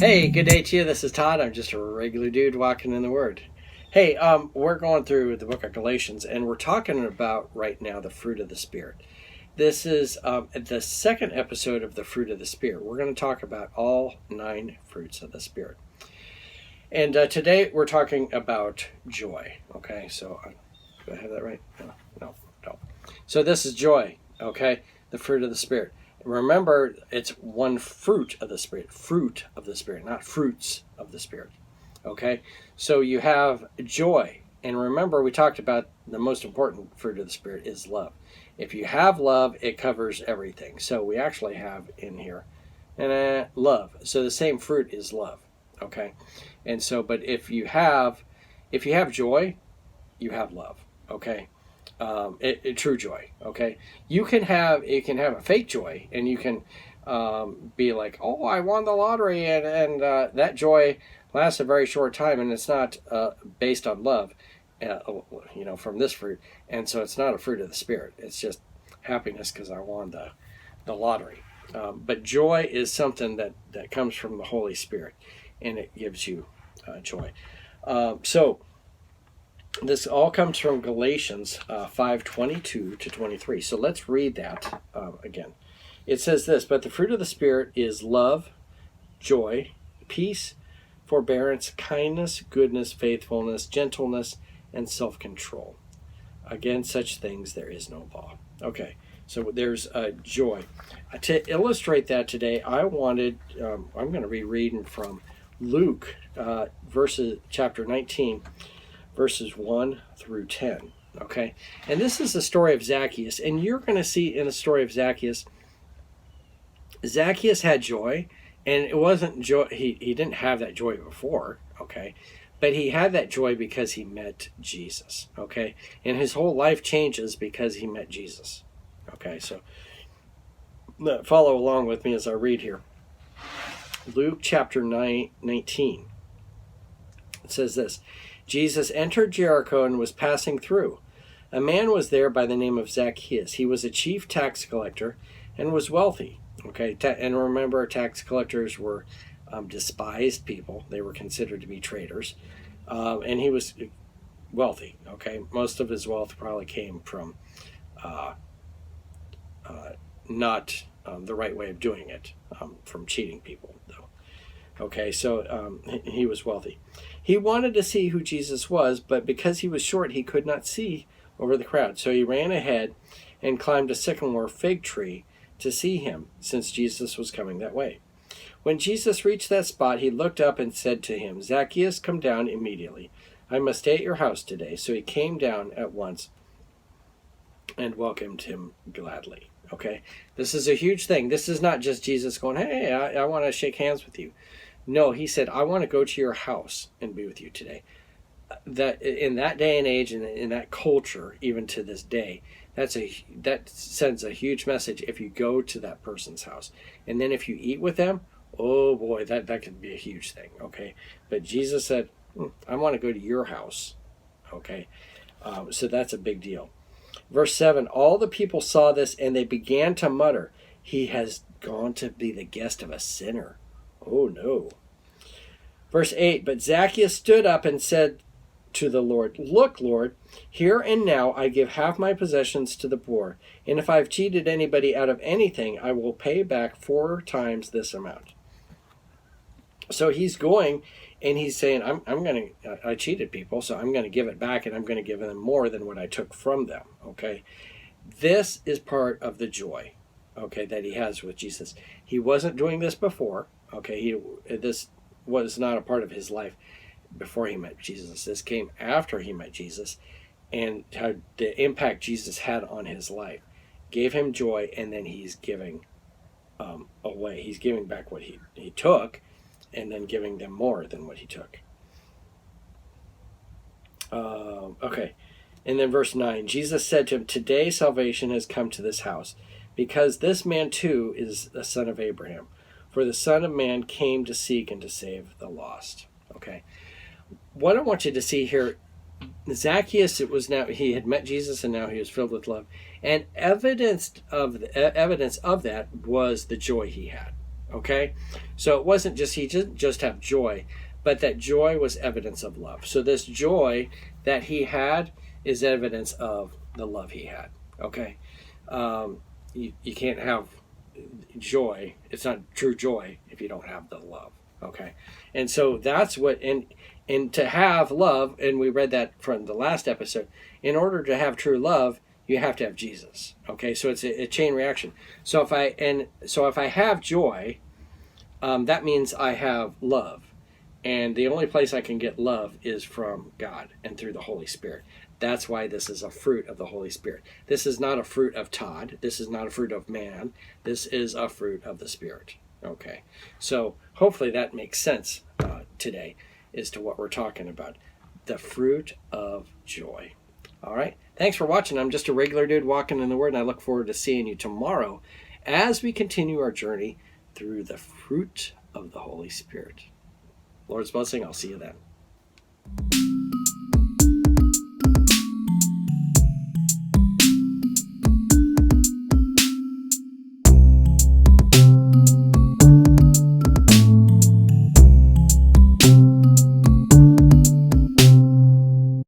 Hey, good day to you. This is Todd. I'm just a regular dude walking in the Word. Hey, we're going through the book of Galatians, and we're talking about right now the fruit of the Spirit. This is the second episode of the fruit of the Spirit. We're going to talk about all 9 fruits of the Spirit. And today we're talking about joy. Okay, so do I have that right? No. So this is joy, okay, the fruit of the Spirit. Remember, it's one fruit of the Spirit, not fruits of the Spirit. Okay, so you have joy, and remember, we talked about the most important fruit of the Spirit is love. If you have love, it covers everything. So we actually have in here, love. So the same fruit is love. Okay, and so, but if you have joy, you have love. Okay. True joy. Okay, you can have a fake joy, and you can be like, oh, I won the lottery, and that joy lasts a very short time, and it's not based on love, from this fruit, and so it's not a fruit of the Spirit. It's just happiness because I won the lottery. But joy is something that comes from the Holy Spirit, and it gives you joy. So. This all comes from Galatians 5:22 to 23. So let's read that again. It says this, but the fruit of the Spirit is love, joy, peace, forbearance, kindness, goodness, faithfulness, gentleness, and self-control. Against such things there is no law. Okay, so there's joy. To illustrate that today, I'm going to be reading from Luke chapter 19, verses 1 through 10, okay? And this is the story of Zacchaeus, and you're going to see in the story of Zacchaeus had joy, and it wasn't joy, he didn't have that joy before, okay? But he had that joy because he met Jesus, okay? And his whole life changes because he met Jesus, okay? So follow along with me as I read here. Luke chapter 19, it says this, Jesus entered Jericho and was passing through. A man was there by the name of Zacchaeus. He was a chief tax collector and was wealthy. Okay, and remember, tax collectors were despised people. They were considered to be traitors. And he was wealthy. Okay, most of his wealth probably came from not the right way of doing it, from cheating people, though. Okay, so he was wealthy. He wanted to see who Jesus was, but because he was short, he could not see over the crowd. So he ran ahead and climbed a sycamore fig tree to see him, since Jesus was coming that way. When Jesus reached that spot, he looked up and said to him, Zacchaeus, come down immediately. I must stay at your house today. So he came down at once and welcomed him gladly. Okay, this is a huge thing. This is not just Jesus going, hey, I want to shake hands with you. No, he said, I want to go to your house and be with you today. That in that day and age, and in that culture, even to this day, that sends a huge message if you go to that person's house. And then if you eat with them, oh boy, that could be a huge thing, okay? But Jesus said, I want to go to your house, okay? So that's a big deal. Verse 7, all the people saw this, and they began to mutter, he has gone to be the guest of a sinner. Oh no. Verse 8, but Zacchaeus stood up and said to the Lord, look, Lord, here and now I give half my possessions to the poor, and if I've cheated anybody out of anything, I will pay back 4 times this amount. So he's going and he's saying, I cheated people, so I'm going to give it back, and I'm going to give them more than what I took from them, okay? This is part of the joy, okay, that he has with Jesus. He wasn't doing this before. Okay, this was not a part of his life before he met Jesus. This came after he met Jesus, and how the impact Jesus had on his life gave him joy, and then he's giving away. He's giving back what he took, and then giving them more than what he took. Okay, and then verse 9, Jesus said to him, today salvation has come to this house, because this man too is a son of Abraham. For the Son of Man came to seek and to save the lost. Okay. What I want you to see here, Zacchaeus, he had met Jesus, and now he was filled with love. And evidence of that was the joy he had. Okay? So it wasn't just he didn't just have joy, but that joy was evidence of love. So this joy that he had is evidence of the love he had. Okay? You can't have joy. It's not true joy if you don't have the love. Okay? And so that's what, and to have love, and we read that from the last episode, in order to have true love, you have to have Jesus. Okay, so it's a chain reaction. So if I have joy, that means I have love, and the only place I can get love is from God and through the Holy Spirit. That's why this is a fruit of the Holy Spirit. This is not a fruit of Todd. This is not a fruit of man. This is a fruit of the Spirit. Okay, so hopefully that makes sense today as to what we're talking about. The fruit of joy. All right. Thanks for watching. I'm just a regular dude walking in the Word, and I look forward to seeing you tomorrow as we continue our journey through the fruit of the Holy Spirit. Lord's blessing. I'll see you then.